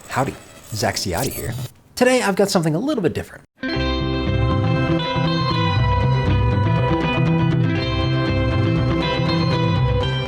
Howdy, Zach Ciotti here. Today I've got something a little bit different.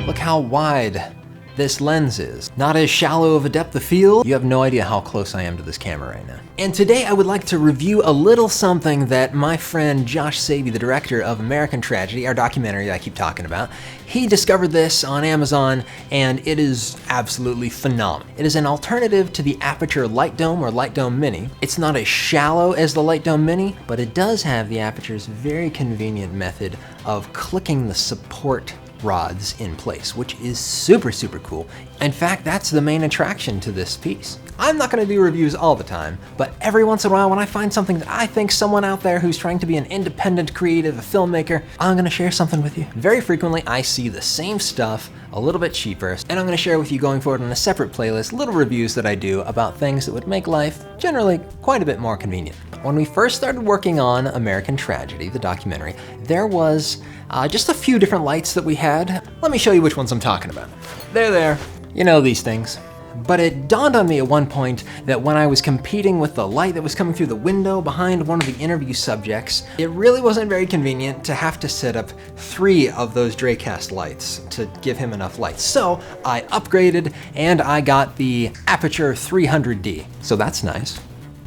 Look how wide this lens is. Not as shallow of a depth of field. You have no idea how close I am to this camera right now. And today I would like to review a little something that my friend Josh Saby, the director of American Tragedy, our documentary that I keep talking about, he discovered this on Amazon and it is absolutely phenomenal. It is an alternative to the Aputure Light Dome or Light Dome Mini. It's not as shallow as the Light Dome Mini, but it does have the Aputure's very convenient method of clicking the support rods in place, which is super cool. In fact, that's the main attraction to this piece. I'm not gonna do reviews all the time, but every once in a while when I find something that I think someone out there who's trying to be an independent creative, a filmmaker, I'm gonna share something with you. Very frequently, I see the same stuff a little bit cheaper, and I'm gonna share with you going forward on a separate playlist, little reviews that I do about things that would make life generally quite a bit more convenient. When we first started working on American Tragedy, the documentary, there was just a few different lights that we had. Let me show you which ones I'm talking about. They're there. You know these things. But it dawned on me at one point that when I was competing with the light that was coming through the window behind one of the interview subjects, it really wasn't very convenient to have to set up 3 of those Dracast lights to give him enough light. So I upgraded and I got the Aputure 300D. So that's nice.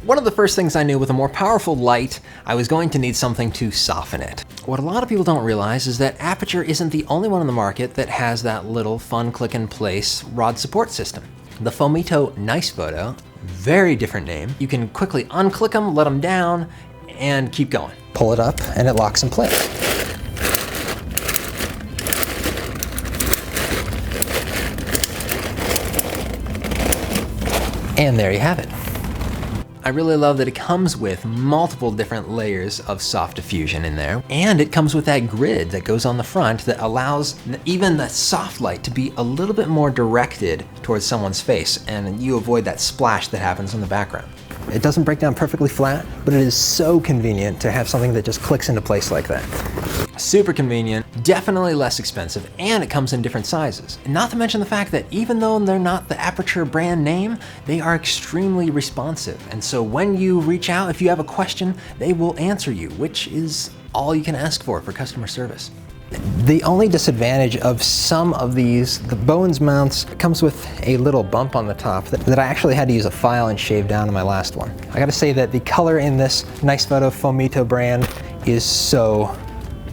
One of the first things I knew with a more powerful light, I was going to need something to soften it. What a lot of people don't realize is that Aputure isn't the only one on the market that has that little fun click and place rod support system. The Fomito Nicefoto, very different name. You can quickly unclick them, let them down, and keep going. Pull it up and it locks in place. And there you have it. I really love that it comes with multiple different layers of soft diffusion in there, and it comes with that grid that goes on the front that allows even the soft light to be a little bit more directed towards someone's face, and you avoid that splash that happens in the background. It doesn't break down perfectly flat, but it is so convenient to have something that just clicks into place like that. Super convenient, definitely less expensive, and it comes in different sizes. Not to mention the fact that even though they're not the Aputure brand name, they are extremely responsive. And so when you reach out, if you have a question, they will answer you, which is all you can ask for customer service. The only disadvantage of some of these, the Bowens mounts, comes with a little bump on the top that I actually had to use a file and shave down in my last one. I gotta say that the color in this Nicefoto Fomito brand is so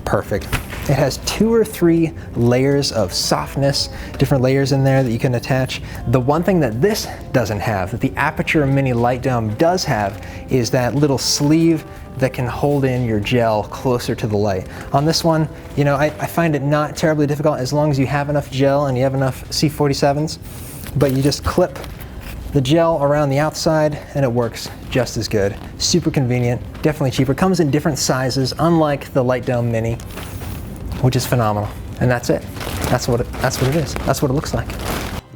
perfect. It has 2 or 3 layers of softness, different layers in there that you can attach. The one thing that this doesn't have, that the Aputure Mini Light Dome does have, is that little sleeve that can hold in your gel closer to the light. On this one, you know, I find it not terribly difficult as long as you have enough gel and you have enough C47s, but you just clip the gel around the outside and it works just as good. Super convenient, definitely cheaper. Comes in different sizes, unlike the Light Dome Mini, which is phenomenal. And that's it. That's what it is. That's what it looks like.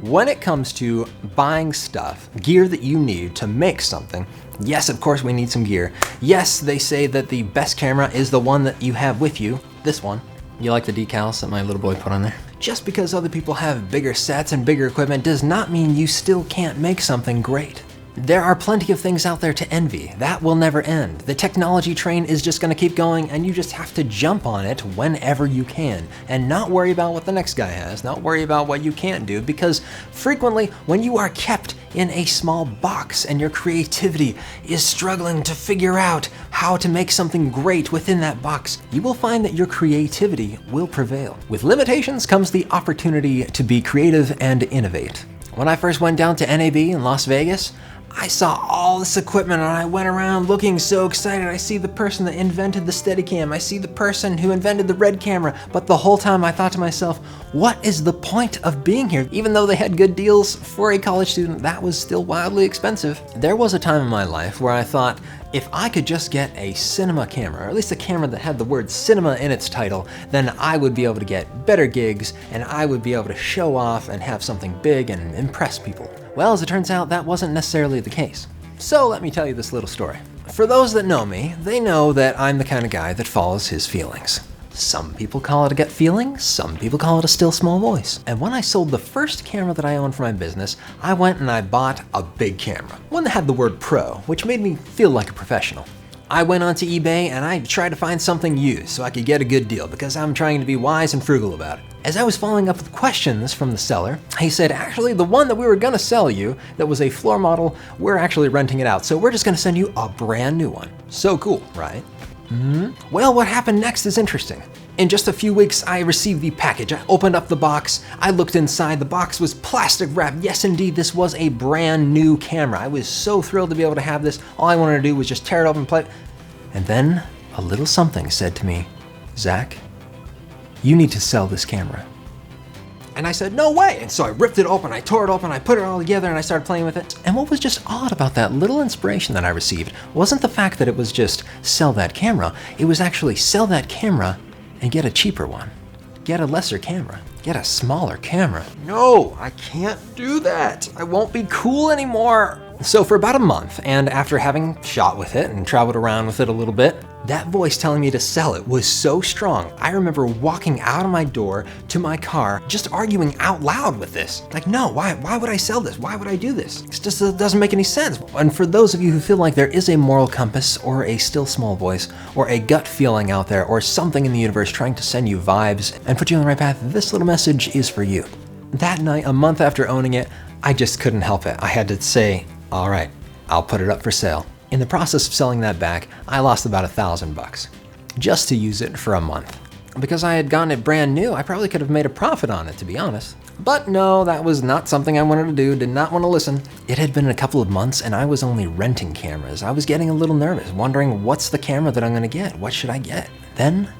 When it comes to buying stuff, gear that you need to make something, yes, of course we need some gear. Yes, they say that the best camera is the one that you have with you, this one. You like the decals that my little boy put on there? Just because other people have bigger sets and bigger equipment does not mean you still can't make something great. There are plenty of things out there to envy. That will never end. The technology train is just gonna keep going and you just have to jump on it whenever you can and not worry about what the next guy has, not worry about what you can't do, because frequently when you are kept in a small box and your creativity is struggling to figure out how to make something great within that box, you will find that your creativity will prevail. With limitations comes the opportunity to be creative and innovate. When I first went down to NAB in Las Vegas, I saw all this equipment and I went around looking so excited. I see the person that invented the Steadicam. I see the person who invented the Red camera. But the whole time I thought to myself, what is the point of being here? Even though they had good deals for a college student, that was still wildly expensive. There was a time in my life where I thought, if I could just get a cinema camera, or at least a camera that had the word cinema in its title, then I would be able to get better gigs and I would be able to show off and have something big and impress people. Well, as it turns out, that wasn't necessarily the case. So let me tell you this little story. For those that know me, they know that I'm the kind of guy that follows his feelings. Some people call it a gut feeling, some people call it a still small voice. And when I sold the first camera that I owned for my business, I went and I bought a big camera, one that had the word pro, which made me feel like a professional. I went onto eBay and I tried to find something used so I could get a good deal because I'm trying to be wise and frugal about it. As I was following up with questions from the seller, he said, actually, the one that we were gonna sell you that was a floor model, we're actually renting it out, so we're just gonna send you a brand new one. So cool, right? Well, what happened next is interesting. In just a few weeks, I received the package. I opened up the box. I looked inside. The box was plastic wrapped. Yes, indeed, this was a brand new camera. I was so thrilled to be able to have this. All I wanted to do was just tear it open and play it. And then a little something said to me, Zach, you need to sell this camera. And I said, no way. And so I ripped it open, I tore it open, I put it all together and I started playing with it. And what was just odd about that little inspiration that I received wasn't the fact that it was just sell that camera. It was actually sell that camera and get a cheaper one. Get a lesser camera. Get a smaller camera. No, I can't do that. I won't be cool anymore. So for about a month, and after having shot with it and traveled around with it a little bit, that voice telling me to sell it was so strong. I remember walking out of my door to my car, just arguing out loud with this. Like, no, why would I sell this? Why would I do this? It just doesn't make any sense. And for those of you who feel like there is a moral compass or a still small voice or a gut feeling out there or something in the universe trying to send you vibes and put you on the right path, this little message is for you. That night, a month after owning it, I just couldn't help it. I had to say, all right, I'll put it up for sale. In the process of selling that back, I lost about $1,000 just to use it for a month. Because I had gotten it brand new, I probably could have made a profit on it, to be honest. But no, that was not something I wanted to do, did not want to listen. It had been a couple of months and I was only renting cameras. I was getting a little nervous, wondering what's the camera that I'm gonna get? What should I get? Then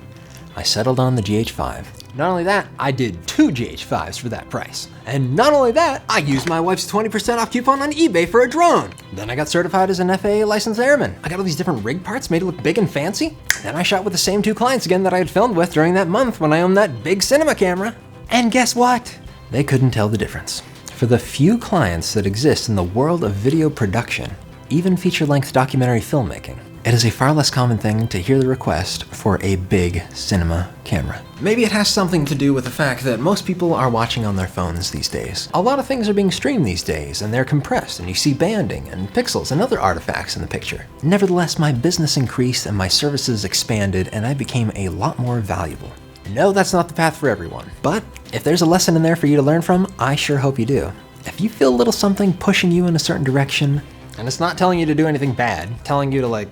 I settled on the GH5. Not only that, I did 2 GH5s for that price. And not only that, I used my wife's 20% off coupon on eBay for a drone. Then I got certified as an FAA licensed airman. I got all these different rig parts made to look big and fancy. Then I shot with the same 2 clients again that I had filmed with during that month when I owned that big cinema camera. And guess what? They couldn't tell the difference. For the few clients that exist in the world of video production, even feature-length documentary filmmaking, it is a far less common thing to hear the request for a big cinema camera. Maybe it has something to do with the fact that most people are watching on their phones these days. A lot of things are being streamed these days and they're compressed and you see banding and pixels and other artifacts in the picture. Nevertheless, my business increased and my services expanded and I became a lot more valuable. No, that's not the path for everyone, but if there's a lesson in there for you to learn from, I sure hope you do. If you feel a little something pushing you in a certain direction, and it's not telling you to do anything bad, telling you to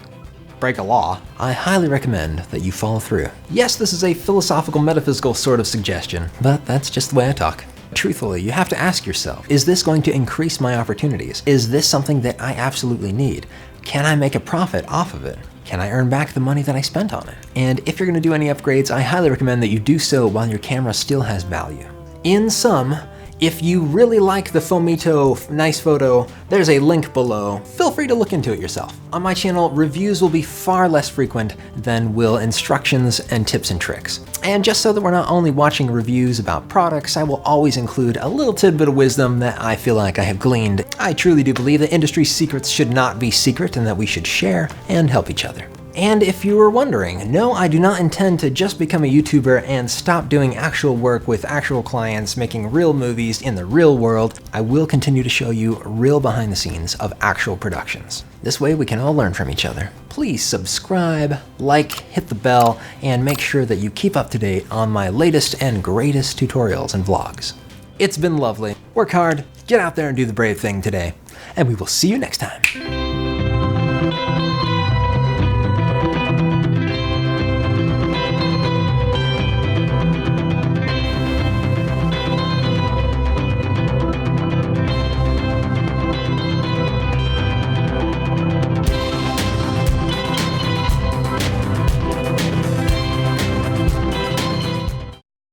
break a law, I highly recommend that you follow through. Yes, this is a philosophical, metaphysical sort of suggestion, but that's just the way I talk. Truthfully, you have to ask yourself, is this going to increase my opportunities? Is this something that I absolutely need? Can I make a profit off of it? Can I earn back the money that I spent on it? And if you're gonna do any upgrades, I highly recommend that you do so while your camera still has value. In sum, if you really like the Fomito Nicefoto, there's a link below. Feel free to look into it yourself. On my channel, reviews will be far less frequent than will instructions and tips and tricks. And just so that we're not only watching reviews about products, I will always include a little tidbit of wisdom that I feel like I have gleaned. I truly do believe that industry secrets should not be secret and that we should share and help each other. And if you were wondering, no, I do not intend to just become a YouTuber and stop doing actual work with actual clients, making real movies in the real world. I will continue to show you real behind the scenes of actual productions. This way we can all learn from each other. Please subscribe, like, hit the bell, and make sure that you keep up to date on my latest and greatest tutorials and vlogs. It's been lovely. Work hard, get out there and do the brave thing today, and we will see you next time.